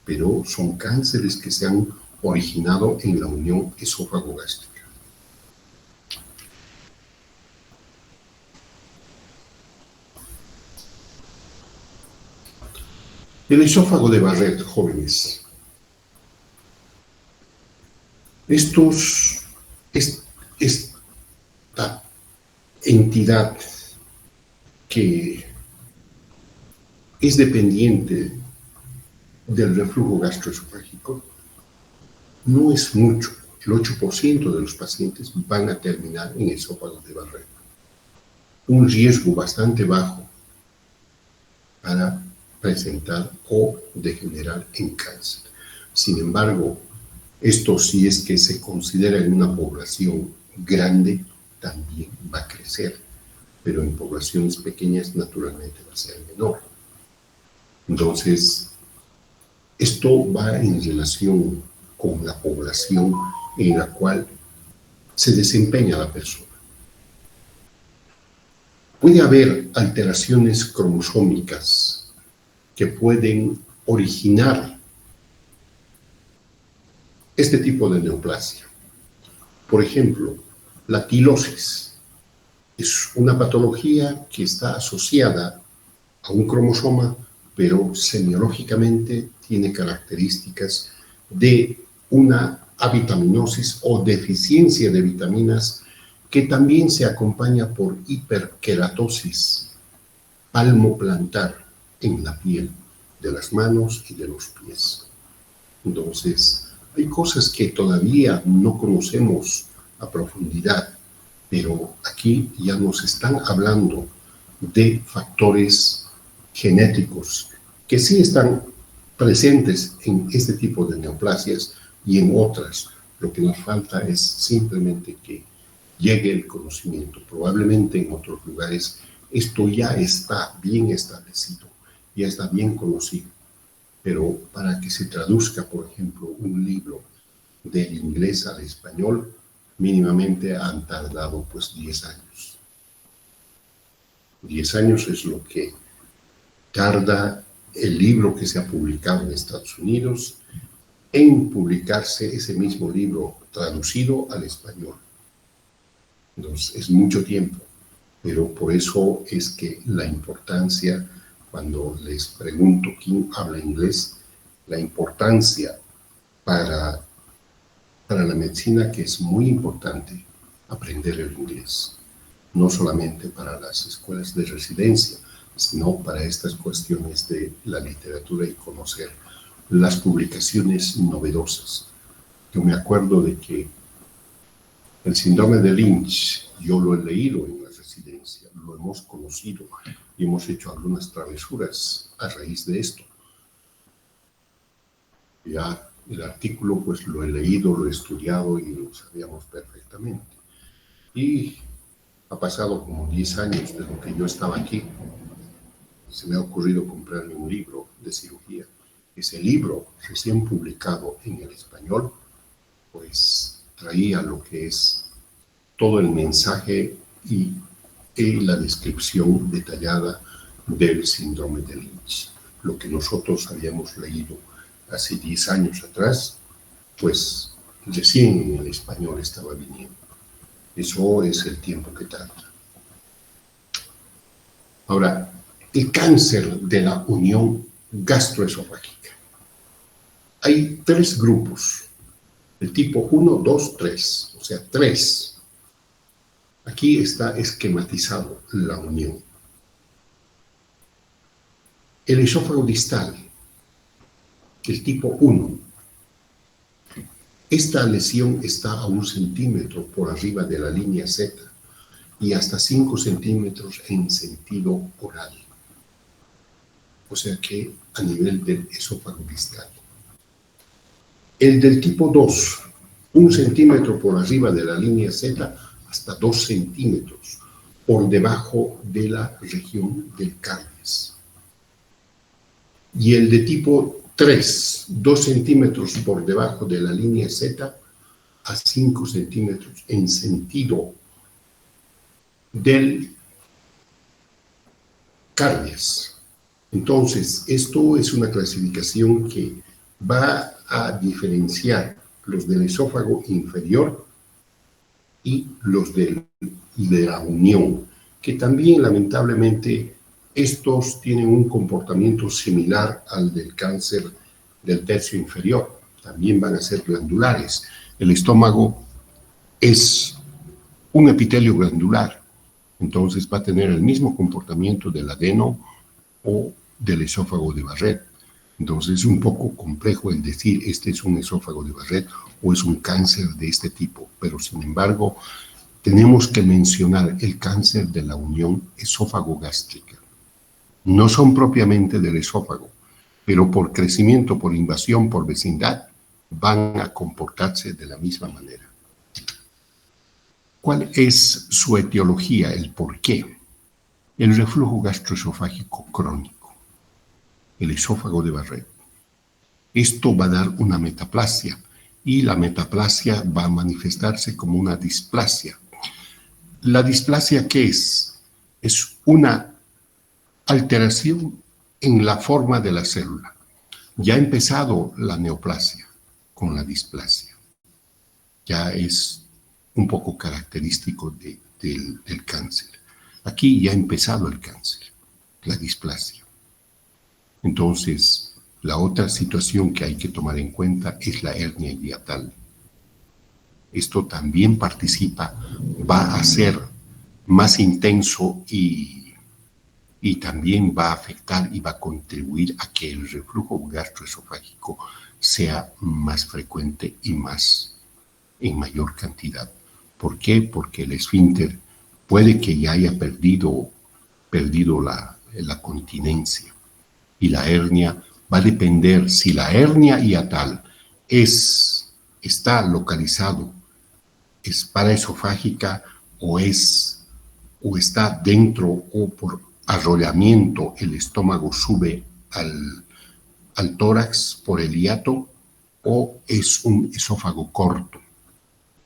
pero son cánceres que se han originado en la unión esófago-gástrica. El esófago de Barrett, jóvenes. Esta entidad que es dependiente del reflujo gastroesofágico no es mucho. El 8% de los pacientes van a terminar en esófago de Barrett. Un riesgo bastante bajo para presentar o degenerar en cáncer. Sin embargo, esto si es que se considera en una población grande, también va a crecer, pero en poblaciones pequeñas naturalmente va a ser menor. Entonces, esto va en relación con la población en la cual se desempeña la persona. Puede haber alteraciones cromosómicas que pueden originar este tipo de neoplasia. Por ejemplo, la quilosis es una patología que está asociada a un cromosoma, pero semiológicamente tiene características de una avitaminosis o deficiencia de vitaminas que también se acompaña por hiperkeratosis palmoplantar en la piel de las manos y de los pies. Entonces, hay cosas que todavía no conocemos a profundidad, pero aquí ya nos están hablando de factores genéticos que sí están presentes en este tipo de neoplasias y en otras. Lo que nos falta es simplemente que llegue el conocimiento. Probablemente en otros lugares esto ya está bien establecido, ya está bien conocido, pero para que se traduzca, por ejemplo, un libro del inglés al español, mínimamente han tardado pues 10 años. 10 años es lo que tarda el libro que se ha publicado en Estados Unidos en publicarse ese mismo libro traducido al español. Entonces, es mucho tiempo, pero por eso es que la importancia, cuando les pregunto quién habla inglés, la importancia para la medicina, que es muy importante aprender el inglés, no solamente para las escuelas de residencia, sino para estas cuestiones de la literatura y conocer las publicaciones novedosas. Yo me acuerdo de que el síndrome de Lynch, yo lo he leído en la residencia, lo hemos conocido y hemos hecho algunas travesuras a raíz de esto. Ya el artículo pues lo he leído, lo he estudiado y lo sabíamos perfectamente. Y ha pasado como 10 años desde que yo estaba aquí. Se me ha ocurrido comprarme un libro de cirugía. Ese libro, recién publicado en el español, pues traía lo que es todo el mensaje y la descripción detallada del síndrome de Lynch. Lo que nosotros habíamos leído hace 10 años atrás, pues recién en el español estaba viniendo. Eso es el tiempo que tarda. Ahora, el cáncer de la unión gastroesofágica. Hay 3 grupos, el tipo 1, 2, 3, o sea, 3. Aquí está esquematizado la unión. El esófago distal, el tipo 1. Esta lesión está a 1 centímetro por arriba de la línea Z y hasta 5 centímetros en sentido oral. O sea que a nivel del esófago distal. El del tipo 2, 1 centímetro por arriba de la línea Z hasta 2 centímetros por debajo de la región del cardias. Y el de tipo 3, 2 centímetros por debajo de la línea Z a 5 centímetros en sentido del cardias. Entonces, esto es una clasificación que va a diferenciar los del esófago inferior y los de la unión, que también lamentablemente estos tienen un comportamiento similar al del cáncer del tercio inferior. También van a ser glandulares. El estómago es un epitelio glandular, entonces va a tener el mismo comportamiento del adeno o del esófago de Barrett. Entonces es un poco complejo el decir este es un esófago de Barrett o es un cáncer de este tipo, pero sin embargo tenemos que mencionar el cáncer de la unión esófago-gástrica. No son propiamente del esófago, pero por crecimiento, por invasión, por vecindad, van a comportarse de la misma manera. ¿Cuál es su etiología, el por qué? El reflujo gastroesofágico crónico, el esófago de Barrett. Esto va a dar una metaplasia y la metaplasia va a manifestarse como una displasia. ¿La displasia qué es? Es una alteración en la forma de la célula. Ya ha empezado la neoplasia con la displasia. Ya es un poco característico del cáncer. Aquí ya ha empezado el cáncer, la displasia. Entonces, la otra situación que hay que tomar en cuenta es la hernia hiatal. Esto también participa, va a ser más intenso y también va a afectar y va a contribuir a que el reflujo gastroesofágico sea más frecuente y en mayor cantidad. ¿Por qué? Porque el esfínter puede que ya haya perdido la continencia y la hernia va a depender si la hernia hiatal está localizado, es paraesofágica o está dentro o por arrollamiento el estómago sube al tórax por el hiato o es un esófago corto.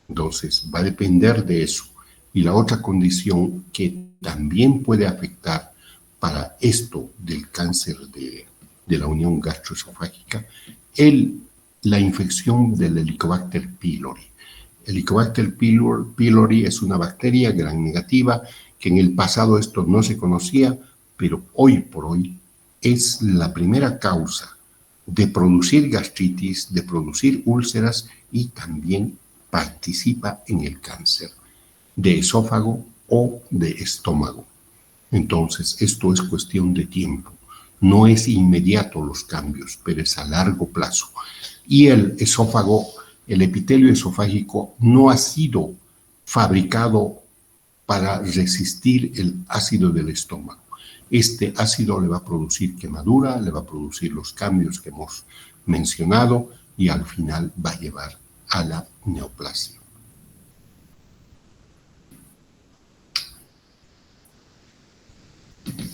Entonces va a depender de eso. Y la otra condición que también puede afectar para esto del cáncer de la unión gastroesofágica, la infección del Helicobacter pylori. Helicobacter pylori es una bacteria gram negativa que en el pasado esto no se conocía, pero hoy por hoy es la primera causa de producir gastritis, de producir úlceras y también participa en el cáncer de esófago o de estómago. Entonces, esto es cuestión de tiempo. No es inmediato los cambios, pero es a largo plazo. Y el esófago, el epitelio esofágico no ha sido fabricado para resistir el ácido del estómago. Este ácido le va a producir quemadura, le va a producir los cambios que hemos mencionado y al final va a llevar a la neoplasia.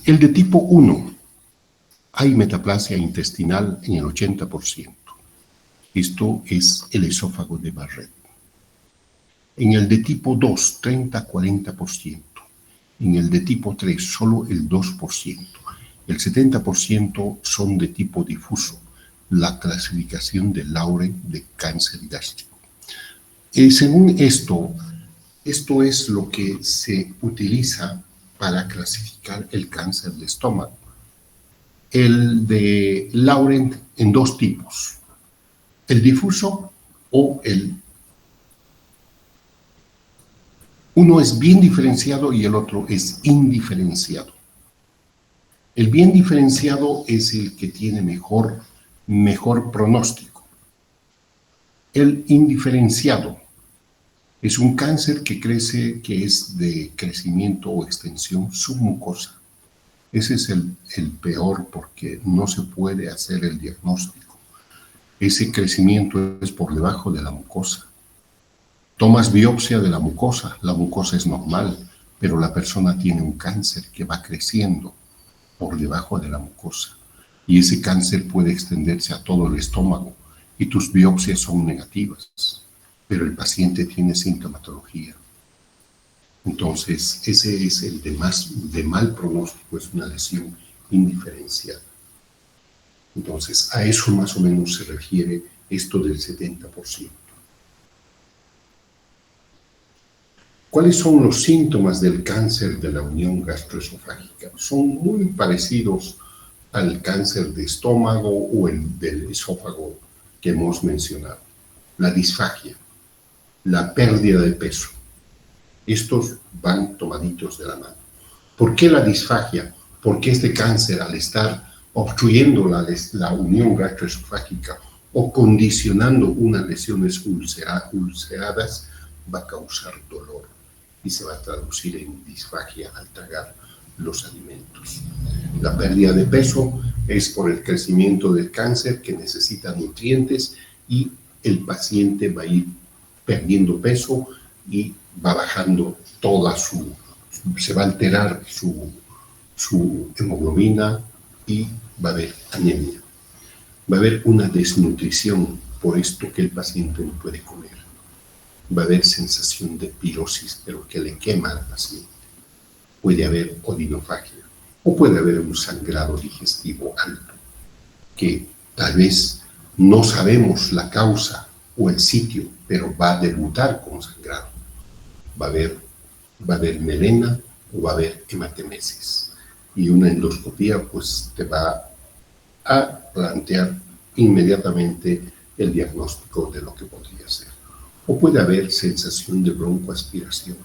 El de tipo 1, hay metaplasia intestinal en el 80%. Esto es el esófago de Barrett. En el de tipo 2, 30-40%. En el de tipo 3, solo el 2%. El 70% son de tipo difuso, la clasificación de Lauren de cáncer gástrico. Según esto es lo que se utiliza para clasificar el cáncer de estómago. El de Lauren en dos tipos, el difuso o uno es bien diferenciado y el otro es indiferenciado. El bien diferenciado es el que tiene mejor pronóstico. El indiferenciado es un cáncer que crece, que es de crecimiento o extensión submucosa. Ese es el peor porque no se puede hacer el diagnóstico. Ese crecimiento es por debajo de la mucosa. Tomas biopsia de la mucosa es normal, pero la persona tiene un cáncer que va creciendo por debajo de la mucosa. Y ese cáncer puede extenderse a todo el estómago y tus biopsias son negativas, pero el paciente tiene sintomatología. Entonces, ese es el de mal pronóstico, es una lesión indiferenciada. Entonces, a eso más o menos se refiere esto del 70%. ¿Cuáles son los síntomas del cáncer de la unión gastroesofágica? Son muy parecidos al cáncer de estómago o el del esófago que hemos mencionado. La disfagia, la pérdida de peso. Estos van tomaditos de la mano. ¿Por qué la disfagia? Porque este cáncer, al estar obstruyendo la unión gastroesofágica o condicionando unas lesiones ulceradas, va a causar dolor y se va a traducir en disfagia al tragar los alimentos. La pérdida de peso es por el crecimiento del cáncer que necesita nutrientes y el paciente va a ir perdiendo peso y va bajando se va a alterar su hemoglobina y va a haber anemia. Va a haber una desnutrición por esto que el paciente no puede comer. Va a haber sensación de pirosis, pero que le quema al paciente. Puede haber odinofagia o puede haber un sangrado digestivo alto, que tal vez no sabemos la causa o el sitio, pero va a debutar como sangrado. Va a haber melena o va a haber hematemesis. Y una endoscopía pues te va a plantear inmediatamente el diagnóstico de lo que podría ser. O puede haber sensación de broncoaspiración,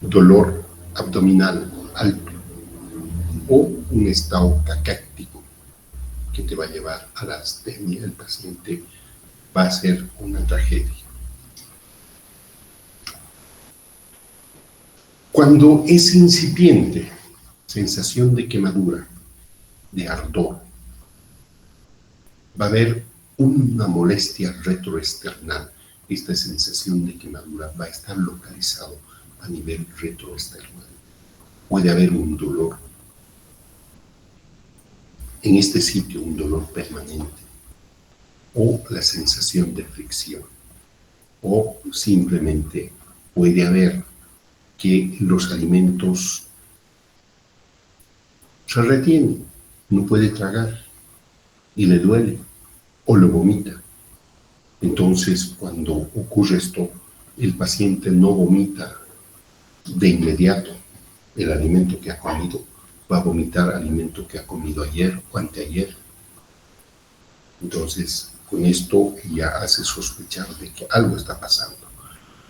dolor abdominal alto o un estado cacáctico que te va a llevar a la astenia. El paciente va a ser una tragedia. Cuando es incipiente, sensación de quemadura, de ardor, va a haber una molestia retroesternal. Esta sensación de quemadura va a estar localizado a nivel retroesternal. Puede haber un dolor en este sitio, un dolor permanente, o la sensación de fricción, o simplemente puede haber que los alimentos se retienen, no puede tragar y le duele o lo vomita. Entonces, cuando ocurre esto, el paciente no vomita de inmediato el alimento que ha comido, va a vomitar alimento que ha comido ayer o anteayer. Entonces, con esto ya hace sospechar de que algo está pasando.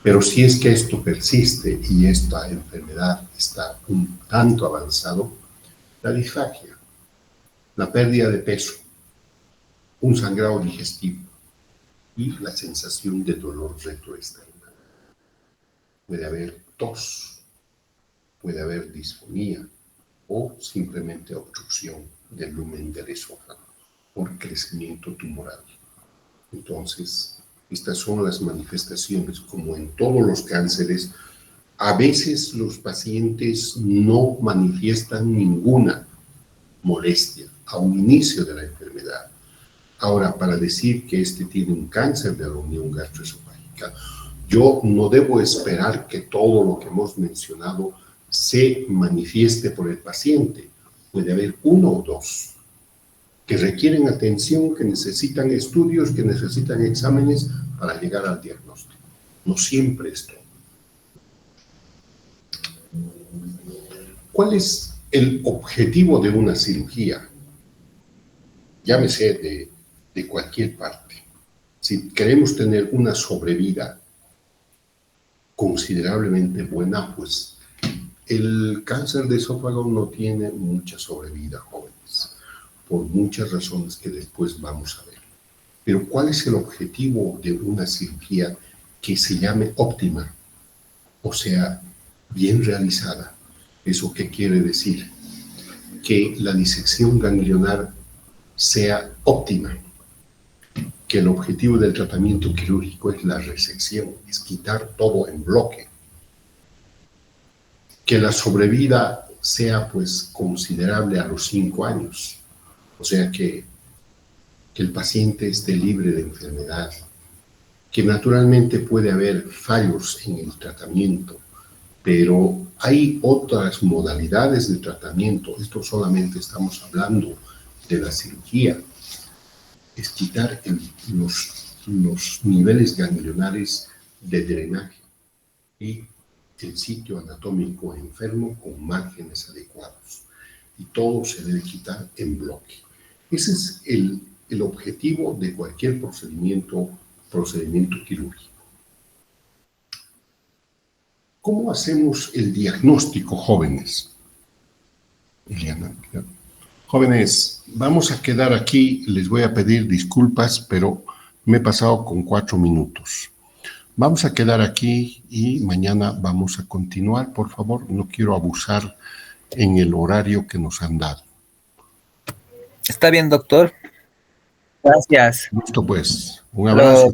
Pero si es que esto persiste y esta enfermedad está un tanto avanzado, la disfagia, la pérdida de peso, un sangrado digestivo y la sensación de dolor retroesternal. Puede haber tos, puede haber disfonía o simplemente obstrucción del lumen del esófago por crecimiento tumoral. Entonces, estas son las manifestaciones. Como en todos los cánceres, a veces los pacientes no manifiestan ninguna molestia a un inicio de la enfermedad. Ahora, para decir que este tiene un cáncer de la unión gastroesofágica, yo no debo esperar que todo lo que hemos mencionado se manifieste por el paciente. puede haber uno o dos que requieren atención, que necesitan estudios, que necesitan exámenes para llegar al diagnóstico. No siempre esto. ¿Cuál es el objetivo de una cirugía? Llámese de cualquier parte. Si queremos tener una sobrevida considerablemente buena, pues el cáncer de esófago no tiene mucha sobrevida, jóvenes, por muchas razones que después vamos a ver. Pero ¿cuál es el objetivo de una cirugía que se llame óptima? O sea, bien realizada. ¿Eso qué quiere decir? Que la disección ganglionar sea óptima, que el objetivo del tratamiento quirúrgico es la resección, es quitar todo en bloque, que la sobrevida sea pues considerable a los 5 años, o sea que el paciente esté libre de enfermedad, que naturalmente puede haber fallos en el tratamiento, pero hay otras modalidades de tratamiento. Esto solamente estamos hablando de la cirugía. Es quitar los niveles ganglionares de drenaje y el sitio anatómico enfermo con márgenes adecuados. Y todo se debe quitar en bloque. Ese es el objetivo de cualquier procedimiento quirúrgico. ¿Cómo hacemos el diagnóstico, jóvenes? Eliana, jóvenes, vamos a quedar aquí. Les voy a pedir disculpas, pero me he pasado con 4 minutos. Vamos a quedar aquí y mañana vamos a continuar. Por favor, no quiero abusar en el horario que nos han dado. Está bien, doctor. Gracias. Listo, pues. Un abrazo.